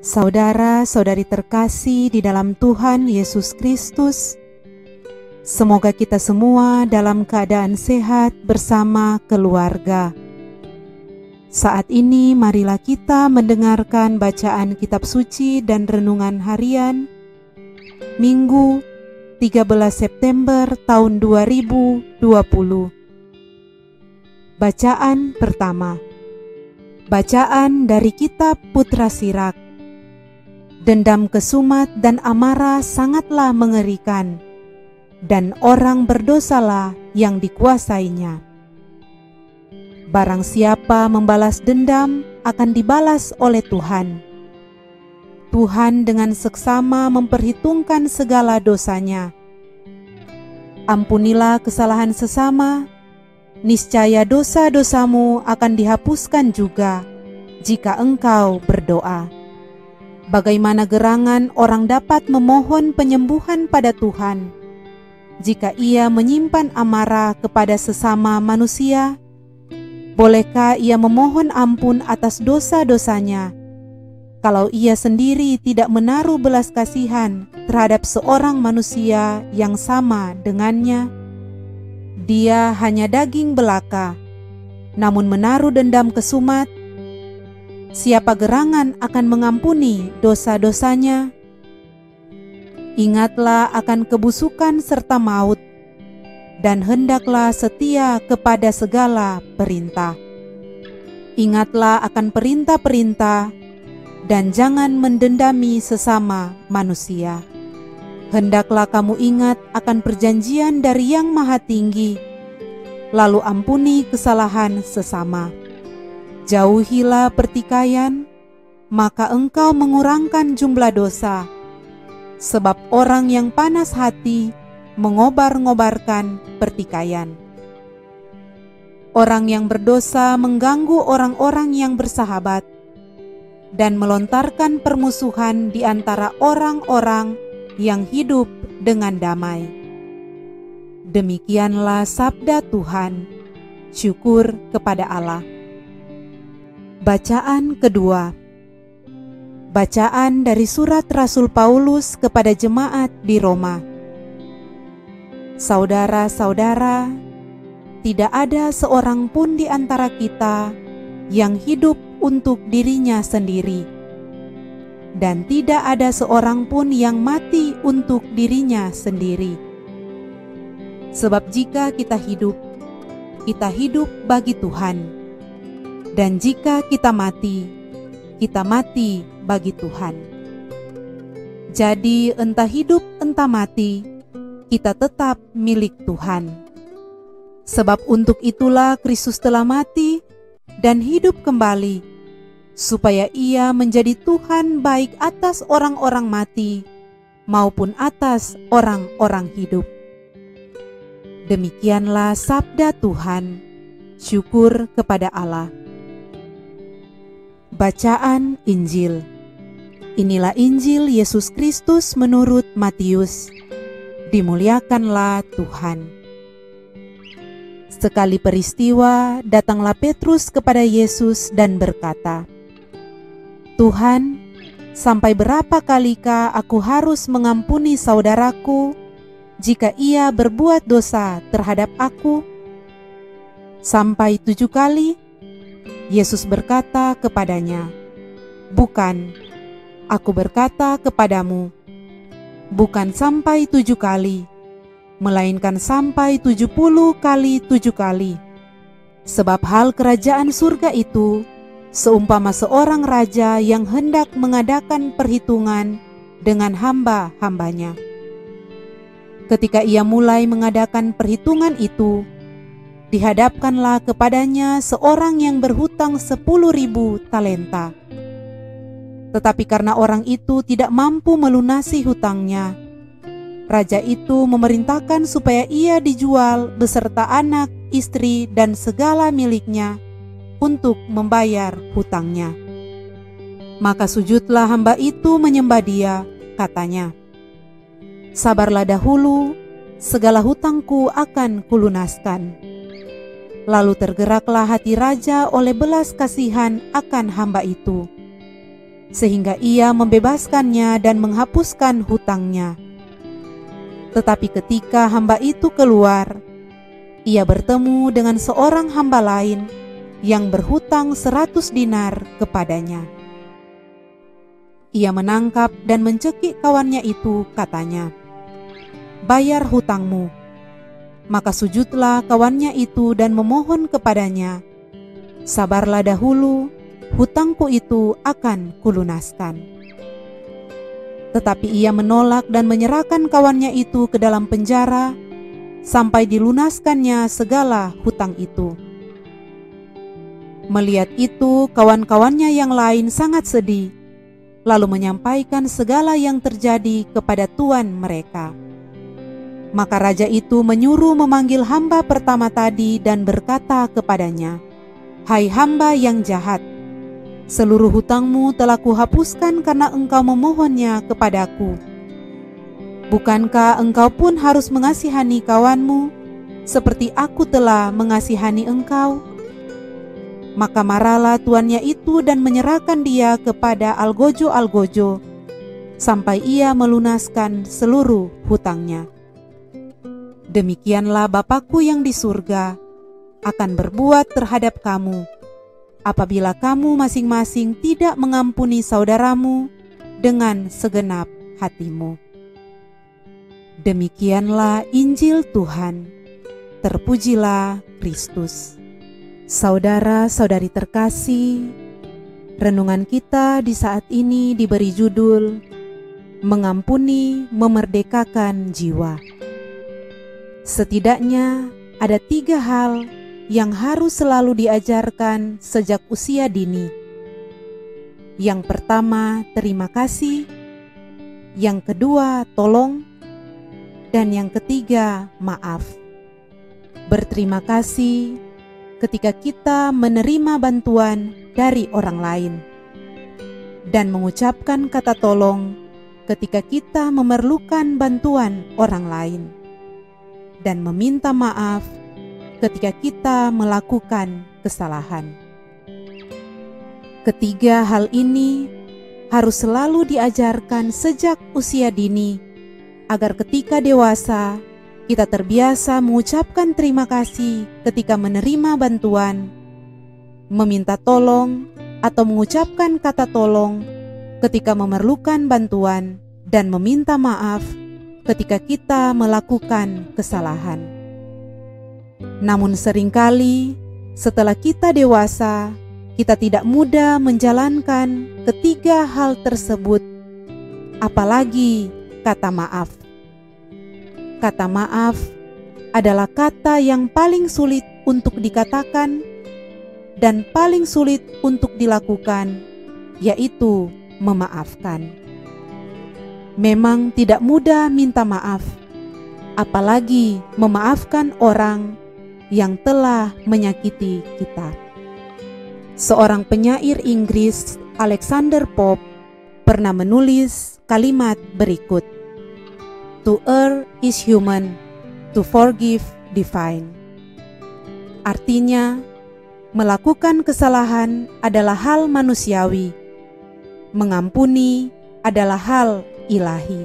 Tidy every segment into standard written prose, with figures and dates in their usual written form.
Saudara-saudari terkasih di dalam Tuhan Yesus Kristus, semoga kita semua dalam keadaan sehat bersama keluarga. Saat ini marilah kita mendengarkan bacaan kitab suci dan renungan harian Minggu 13 September tahun 2020. Bacaan pertama. Bacaan dari kitab Putra Sirak. Dendam kesumat dan amarah sangatlah mengerikan, dan orang berdosalah yang dikuasainya. Barang siapa membalas dendam akan dibalas oleh Tuhan. Tuhan dengan seksama memperhitungkan segala dosanya. Ampunilah kesalahan sesama, niscaya dosa-dosamu akan dihapuskan juga jika engkau berdoa. Bagaimana gerangan orang dapat memohon penyembuhan pada Tuhan jika ia menyimpan amarah kepada sesama manusia? Bolehkah ia memohon ampun atas dosa-dosanya kalau ia sendiri tidak menaruh belas kasihan terhadap seorang manusia yang sama dengannya? Dia hanya daging belaka, namun menaruh dendam kesumat. Siapa gerangan akan mengampuni dosa-dosanya? Ingatlah akan kebusukan serta maut, dan hendaklah setia kepada segala perintah. Ingatlah akan perintah-perintah, dan jangan mendendami sesama manusia. Hendaklah kamu ingat akan perjanjian dari Yang Maha Tinggi, lalu ampuni kesalahan sesama. Jauhilah pertikaian, maka engkau mengurangkan jumlah dosa, sebab orang yang panas hati mengobar-ngobarkan pertikaian. Orang yang berdosa mengganggu orang-orang yang bersahabat dan melontarkan permusuhan di antara orang-orang yang hidup dengan damai. Demikianlah sabda Tuhan. Syukur kepada Allah. Bacaan kedua. Bacaan dari surat Rasul Paulus kepada jemaat di Roma. Saudara-saudara, tidak ada seorang pun di antara kita yang hidup untuk dirinya sendiri, dan tidak ada seorang pun yang mati untuk dirinya sendiri. Sebab jika kita hidup bagi Tuhan. Dan jika kita mati bagi Tuhan. Jadi entah hidup entah mati, kita tetap milik Tuhan. Sebab untuk itulah Kristus telah mati dan hidup kembali, supaya Ia menjadi Tuhan baik atas orang-orang mati maupun atas orang-orang hidup. Demikianlah sabda Tuhan. Syukur kepada Allah. Bacaan Injil. Inilah Injil Yesus Kristus menurut Matius. Dimuliakanlah Tuhan. Sekali peristiwa, datanglah Petrus kepada Yesus dan berkata, "Tuhan, sampai berapa kalikah aku harus mengampuni saudaraku jika ia berbuat dosa terhadap aku? Sampai 7 kali?" Yesus berkata kepadanya, "Bukan, aku berkata kepadamu, bukan sampai 7 kali, melainkan sampai 70 kali 7 kali. Sebab hal kerajaan surga itu seumpama seorang raja yang hendak mengadakan perhitungan dengan hamba-hambanya. Ketika ia mulai mengadakan perhitungan itu, dihadapkanlah kepadanya seorang yang berhutang 10.000 talenta. Tetapi karena orang itu tidak mampu melunasi hutangnya, raja itu memerintahkan supaya ia dijual beserta anak, istri, dan segala miliknya untuk membayar hutangnya. Maka sujudlah hamba itu menyembah dia, katanya, 'Sabarlah dahulu, segala hutangku akan kulunaskan.' Lalu tergeraklah hati raja oleh belas kasihan akan hamba itu. sehingga ia membebaskannya dan menghapuskan hutangnya. Tetapi ketika hamba itu keluar, ia bertemu dengan seorang hamba lain yang berhutang 100 dinar kepadanya. Ia menangkap dan mencekik kawannya itu, katanya, "Bayar hutangmu." Maka sujudlah kawannya itu dan memohon kepadanya, "Sabarlah dahulu, hutangku itu akan kulunaskan." Tetapi ia menolak dan menyerahkan kawannya itu ke dalam penjara sampai dilunaskannya segala hutang itu. Melihat itu, kawan-kawannya yang lain sangat sedih, lalu menyampaikan segala yang terjadi kepada tuan mereka. Maka raja itu menyuruh memanggil hamba pertama tadi dan berkata kepadanya, "Hai hamba yang jahat, seluruh hutangmu telah kuhapuskan karena engkau memohonnya kepadaku. Bukankah engkau pun harus mengasihani kawanmu seperti aku telah mengasihani engkau?" Maka marahlah tuannya itu dan menyerahkan dia kepada algojo-algojo sampai ia melunaskan seluruh hutangnya. Demikianlah Bapakku yang di surga akan berbuat terhadap kamu, apabila kamu masing-masing tidak mengampuni saudaramu dengan segenap hatimu. Demikianlah Injil Tuhan. Terpujilah Kristus. Saudara-saudari terkasih, renungan kita di saat ini diberi judul Mengampuni Memerdekakan Jiwa. Setidaknya ada 3 hal yang harus selalu diajarkan sejak usia dini. Yang pertama, terima kasih. Yang kedua, tolong. Dan yang ketiga, maaf. Berterima kasih ketika kita menerima bantuan dari orang lain, dan mengucapkan kata tolong ketika kita memerlukan bantuan orang lain, dan meminta maaf ketika kita melakukan kesalahan. Ketiga hal ini harus selalu diajarkan sejak usia dini, agar ketika dewasa kita terbiasa mengucapkan terima kasih ketika menerima bantuan, meminta tolong atau mengucapkan kata tolong ketika memerlukan bantuan, dan meminta maaf ketika kita melakukan kesalahan. Namun seringkali setelah kita dewasa, kita tidak mudah menjalankan ketiga hal tersebut, apalagi kata maaf. Kata maaf adalah kata yang paling sulit untuk dikatakan dan paling sulit untuk dilakukan, yaitu memaafkan. Memang tidak mudah minta maaf, apalagi memaafkan orang yang telah menyakiti kita. Seorang penyair Inggris, Alexander Pope, pernah menulis kalimat berikut, "To err is human, to forgive divine." Artinya, melakukan kesalahan adalah hal manusiawi, mengampuni adalah hal ilahi.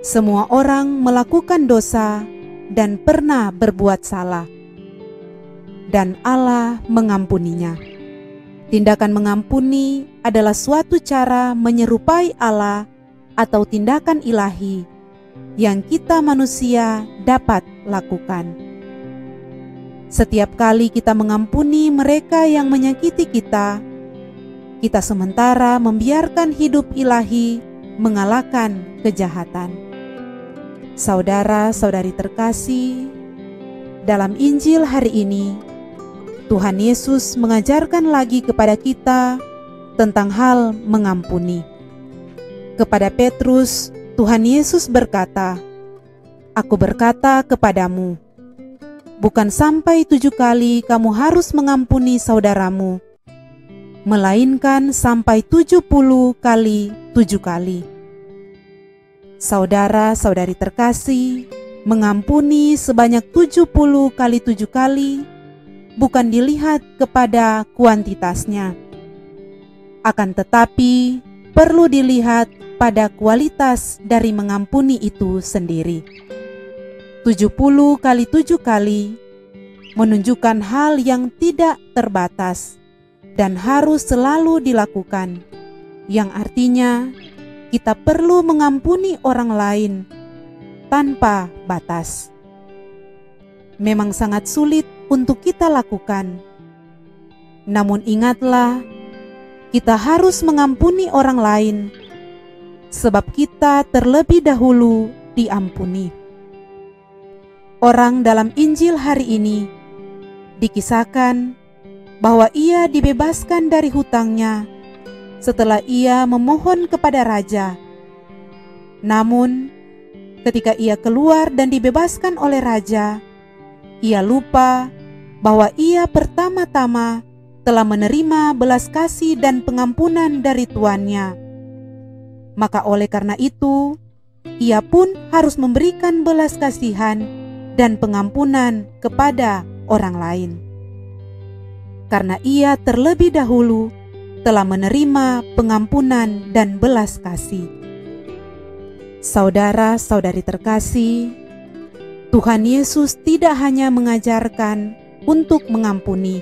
Semua orang melakukan dosa dan pernah berbuat salah, dan Allah mengampuninya. Tindakan mengampuni adalah suatu cara menyerupai Allah atau tindakan ilahi yang kita manusia dapat lakukan. Setiap kali kita mengampuni mereka yang menyakiti kita, kita sementara membiarkan hidup ilahi mengalahkan kejahatan. Saudara-saudari terkasih, dalam Injil hari ini, Tuhan Yesus mengajarkan lagi kepada kita tentang hal mengampuni. Kepada Petrus, Tuhan Yesus berkata, "Aku berkata kepadamu, bukan sampai 7 kali kamu harus mengampuni saudaramu, melainkan sampai 70 kali 7 kali. Saudara-saudari terkasih, mengampuni sebanyak 70 kali 7 kali bukan dilihat kepada kuantitasnya, Akan tetapi, perlu dilihat pada kualitas dari mengampuni itu sendiri. 70 kali 7 kali menunjukkan hal yang tidak terbatas dan harus selalu dilakukan, yang artinya kita perlu mengampuni orang lain tanpa batas. Memang sangat sulit untuk kita lakukan. Namun ingatlah, kita harus mengampuni orang lain, sebab kita terlebih dahulu diampuni. Orang dalam Injil hari ini dikisahkan bahwa ia dibebaskan dari hutangnya setelah ia memohon kepada raja. Namun, ketika ia keluar dan dibebaskan oleh raja, ia lupa bahwa ia pertama-tama telah menerima belas kasih dan pengampunan dari tuannya. Maka oleh karena itu, ia pun harus memberikan belas kasihan dan pengampunan kepada orang lain. Karena ia terlebih dahulu telah menerima pengampunan dan belas kasih. Saudara-saudari terkasih, Tuhan Yesus tidak hanya mengajarkan untuk mengampuni,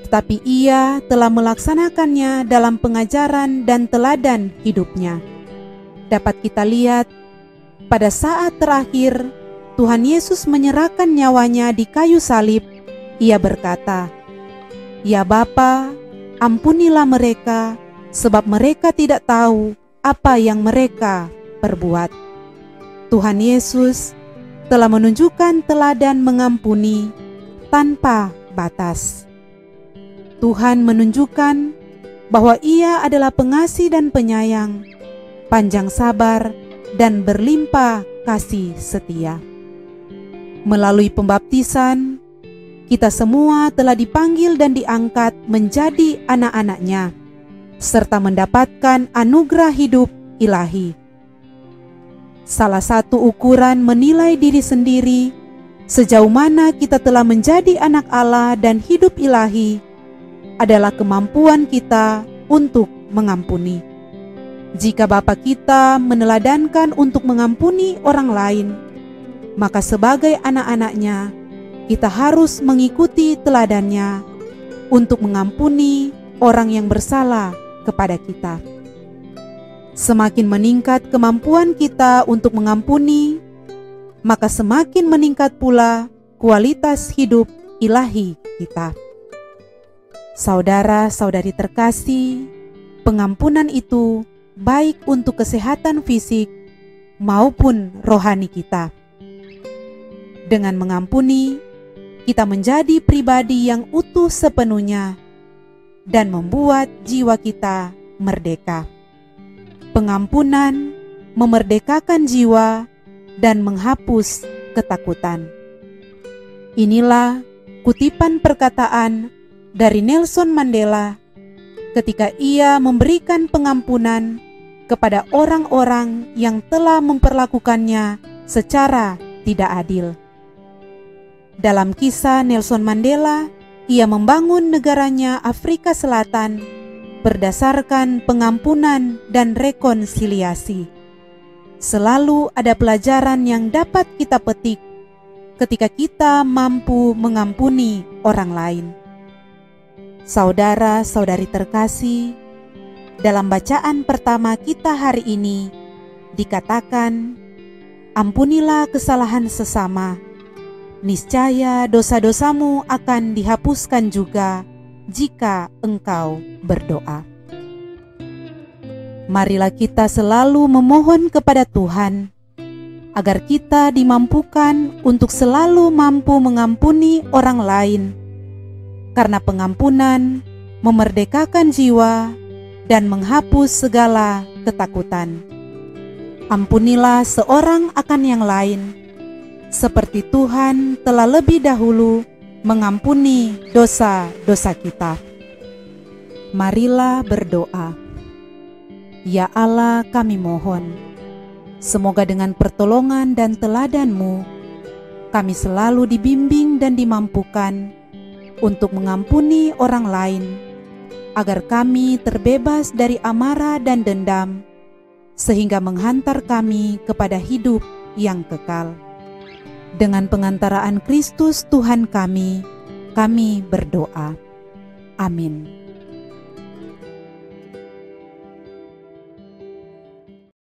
tetapi ia telah melaksanakannya dalam pengajaran dan teladan hidupnya. Dapat kita lihat pada saat terakhir Tuhan Yesus menyerahkan nyawanya di kayu salib. Ia berkata, "Ya Bapa, ampunilah mereka, sebab mereka tidak tahu apa yang mereka perbuat." Tuhan Yesus telah menunjukkan teladan mengampuni tanpa batas. Tuhan menunjukkan bahwa Ia adalah pengasih dan penyayang, panjang sabar, dan berlimpah kasih setia. Melalui pembaptisan, kita semua telah dipanggil dan diangkat menjadi anak-anak-Nya, serta mendapatkan anugerah hidup ilahi. Salah satu ukuran menilai diri sendiri sejauh mana kita telah menjadi anak Allah dan hidup ilahi adalah kemampuan kita untuk mengampuni. Jika Bapa kita meneladankan untuk mengampuni orang lain, maka sebagai anak-anak-Nya, kita harus mengikuti teladannya untuk mengampuni orang yang bersalah kepada kita. Semakin meningkat kemampuan kita untuk mengampuni, maka semakin meningkat pula kualitas hidup ilahi kita. Saudara-saudari terkasih, pengampunan itu baik untuk kesehatan fisik maupun rohani kita. Dengan mengampuni, kita menjadi pribadi yang utuh sepenuhnya dan membuat jiwa kita merdeka. Pengampunan memerdekakan jiwa dan menghapus ketakutan. Inilah kutipan perkataan dari Nelson Mandela ketika ia memberikan pengampunan kepada orang-orang yang telah memperlakukannya secara tidak adil. Dalam kisah Nelson Mandela, ia membangun negaranya Afrika Selatan berdasarkan pengampunan dan rekonsiliasi. Selalu ada pelajaran yang dapat kita petik ketika kita mampu mengampuni orang lain. Saudara-saudari terkasih, dalam bacaan pertama kita hari ini dikatakan, "Ampunilah kesalahan sesama, niscaya dosa-dosamu akan dihapuskan juga jika engkau berdoa." Marilah kita selalu memohon kepada Tuhan agar kita dimampukan untuk selalu mampu mengampuni orang lain, karena pengampunan memerdekakan jiwa dan menghapus segala ketakutan. Ampunilah seorang akan yang lain, seperti Tuhan telah lebih dahulu mengampuni dosa-dosa kita. Marilah berdoa. Ya Allah, kami mohon, semoga dengan pertolongan dan teladan-Mu, kami selalu dibimbing dan dimampukan untuk mengampuni orang lain, agar kami terbebas dari amarah dan dendam, sehingga menghantar kami kepada hidup yang kekal. Dengan pengantaraan Kristus Tuhan kami berdoa. Amin.